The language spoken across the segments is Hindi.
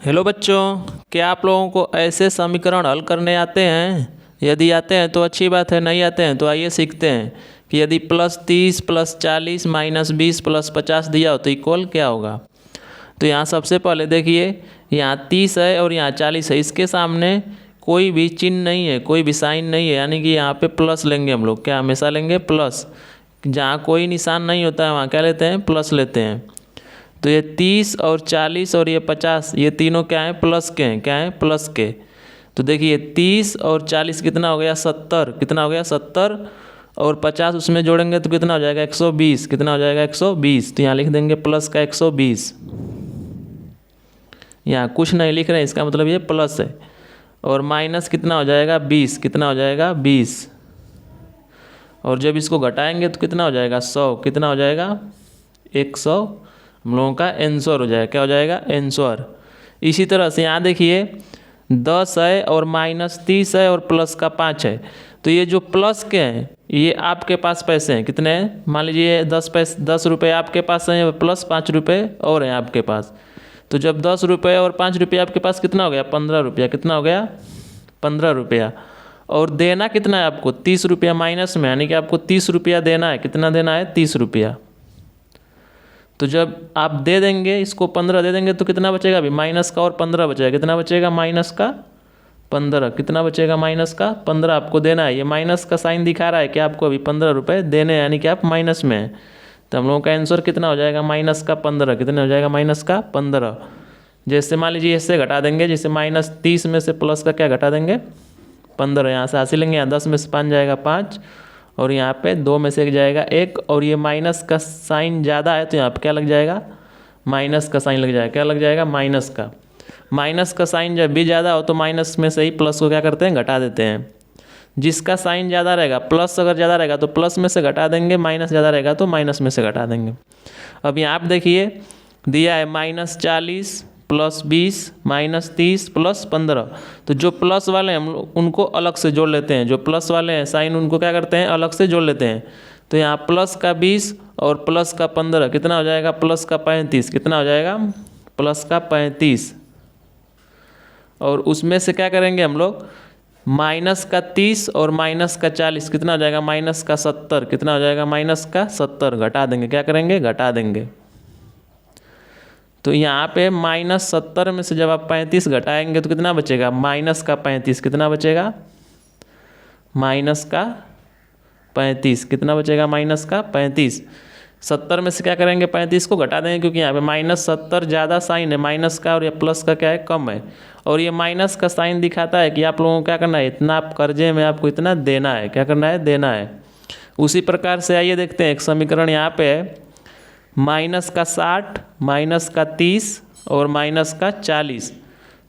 हेलो बच्चों, क्या आप लोगों को ऐसे समीकरण हल करने आते हैं? यदि आते हैं तो अच्छी बात है, नहीं आते हैं तो आइए सीखते हैं कि यदि +30 +40 -20 +50 दिया हो तो इक्वल क्या होगा। तो यहाँ सबसे पहले देखिए, यहाँ 30 है और यहाँ 40 है। इसके सामने कोई भी चिन्ह नहीं है, कोई भी साइन नहीं है, यानी कि यहाँ पे प्लस लेंगे हम लोग। क्या हमेशा लेंगे? प्लस। जहाँ कोई निशान नहीं होता है वहाँ क्या लेते हैं? प्लस लेते हैं। तो ये 30 और 40 और ये 50, ये तीनों क्या हैं? प्लस के हैं। क्या हैं? प्लस के। तो देखिए 30 और 40 कितना हो गया? 70। कितना हो गया? 70। और 50 उसमें जोड़ेंगे तो कितना हो जाएगा? 120। कितना हो जाएगा? 120। तो यहाँ लिख देंगे प्लस का 120। यहाँ कुछ नहीं लिख रहे हैं, इसका मतलब ये प्लस है। और माइनस कितना हो जाएगा? 20। कितना हो जाएगा? 20। और जब इसको घटाएंगे तो कितना हो जाएगा? 100। कितना हो जाएगा? 100। हम लोगों का आंसर हो जाएगा। क्या हो जाएगा? आंसर। इसी तरह से यहाँ देखिए 10 है और -30 है और प्लस का 5 है। तो ये जो प्लस के हैं ये आपके पास पैसे हैं। कितने हैं? मान लीजिए 10 रुपये आपके पास हैं, प्लस 5 रुपये और हैं आपके पास। तो जब 10 रुपये और 5 रुपये आपके पास, कितना हो गया? 15 रुपया। कितना हो गया? 15 रुपया। और देना कितना है आपको? 30 रुपया माइनस में, यानी कि आपको 30 रुपया देना है। कितना देना है? 30 रुपया। तो जब आप दे देंगे इसको 15 दे देंगे तो कितना बचेगा? अभी माइनस का और 15 बचेगा। कितना बचेगा? माइनस का 15। कितना बचेगा? माइनस का 15 आपको देना है। ये माइनस का साइन दिखा रहा है कि आपको अभी 15 रुपये देने हैं, यानी कि आप माइनस में हैं। तो हम लोगों का आंसर कितना हो जाएगा? माइनस का 15। कितना हो जाएगा? माइनस का 15। जैसे मान लीजिए इससे घटा देंगे, जैसे -30 में से प्लस का क्या घटा देंगे? 15। यहाँ से हासिल लेंगे, यहाँ 10 में से 5 जाएगा 5, और यहाँ पे 2 में से 1 जाएगा 1, और ये माइनस का साइन ज़्यादा है तो यहाँ पे क्या लग जाएगा? माइनस का साइन लग जाएगा। क्या लग जाएगा? माइनस का। माइनस का साइन जब भी ज़्यादा हो तो माइनस में से ही प्लस को क्या करते हैं? घटा देते हैं। जिसका साइन ज़्यादा रहेगा, प्लस अगर ज़्यादा रहेगा तो प्लस में से घटा देंगे, माइनस ज़्यादा रहेगा तो माइनस में से घटा देंगे। अब यहाँ आप देखिए दिया है -40 +20 -30 +15। तो जो प्लस वाले हैं हम लोग उनको अलग से जोड़ लेते हैं। जो प्लस वाले हैं साइन उनको क्या करते हैं? अलग से जोड़ लेते हैं। तो यहाँ प्लस का 20 और प्लस का 15 कितना हो जाएगा? प्लस का 35। कितना हो जाएगा? प्लस का 35। और उसमें से क्या करेंगे हम लोग? माइनस का 30 और माइनस का 40 कितना हो जाएगा? माइनस का 70। कितना हो जाएगा? माइनस का 70। घटा देंगे। क्या करेंगे? घटा देंगे। तो यहाँ पे -70 में से जब आप 35 घटाएंगे तो कितना बचेगा? माइनस का 35। कितना बचेगा? माइनस का 35। कितना बचेगा? माइनस का 35। 70 में से क्या करेंगे? 35 को घटा देंगे, क्योंकि यहाँ पे -70 ज़्यादा साइन है माइनस का, और ये प्लस का क्या है? कम है। और ये माइनस का साइन दिखाता है कि आप लोगों को क्या करना है? इतना आप कर्जे में आपको इतना देना है। क्या करना है? देना है। उसी प्रकार से आइए देखते हैं एक समीकरण यहाँ पे है, माइनस का 60 माइनस का 30 और माइनस का 40।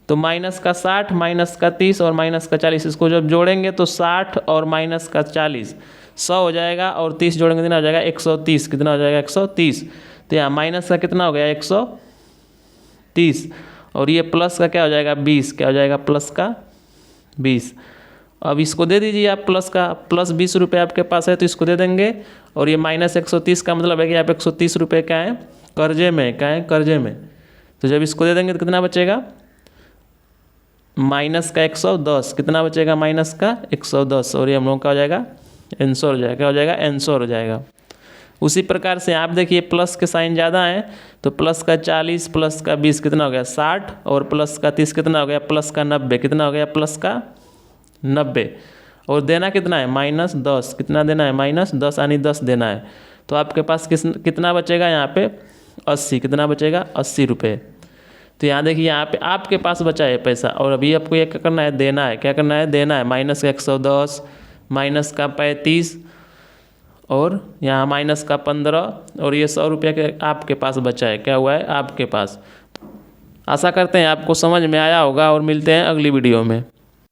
तो माइनस का 60 माइनस का 30 और माइनस का 40, इसको जब जोड़ेंगे तो 60 और माइनस का 40 100 हो जाएगा, और 30 जोड़ेंगे कितना हो जाएगा? 130। कितना हो जाएगा? 130। तो यहाँ माइनस का कितना हो गया? 130। और ये प्लस का क्या हो जाएगा? 20। क्या हो जाएगा? प्लस का 20। अब इसको दे दीजिए आप, प्लस का प्लस 20 रुपये आपके पास है तो इसको दे देंगे। और ये -130 का मतलब है कि आप 130 रुपये क्या है? कर्जे में। क्या है? कर्जे में। तो जब इसको दे देंगे तो कितना बचेगा? माइनस का 110। कितना बचेगा? माइनस का 110। और ये हम लोग का हो जाएगा? आंसर हो जाएगा। क्या हो जाएगा? आंसर हो जाएगा। उसी प्रकार से आप देखिए प्लस के साइन ज़्यादा हैं तो प्लस का 40 प्लस का 20 कितना हो गया? 60, और प्लस का 30 कितना हो गया? प्लस का 90। कितना हो गया? प्लस का 90। और देना कितना है? -10। कितना देना है? -10, यानी 10 देना है। तो आपके पास कितना बचेगा यहाँ पे? 80। कितना बचेगा? 80 रुपये। तो यहाँ देखिए यहाँ पे आपके पास बचा है पैसा, और अभी आपको ये क्या करना है? देना है। क्या करना है? देना है। माइनस का 110 माइनस का 35 और यहाँ माइनस का 15, और ये 100 रुपये के आपके पास बचा है। क्या हुआ है? आपके पास। आशा करते हैं आपको समझ में आया होगा, और मिलते हैं अगली वीडियो में।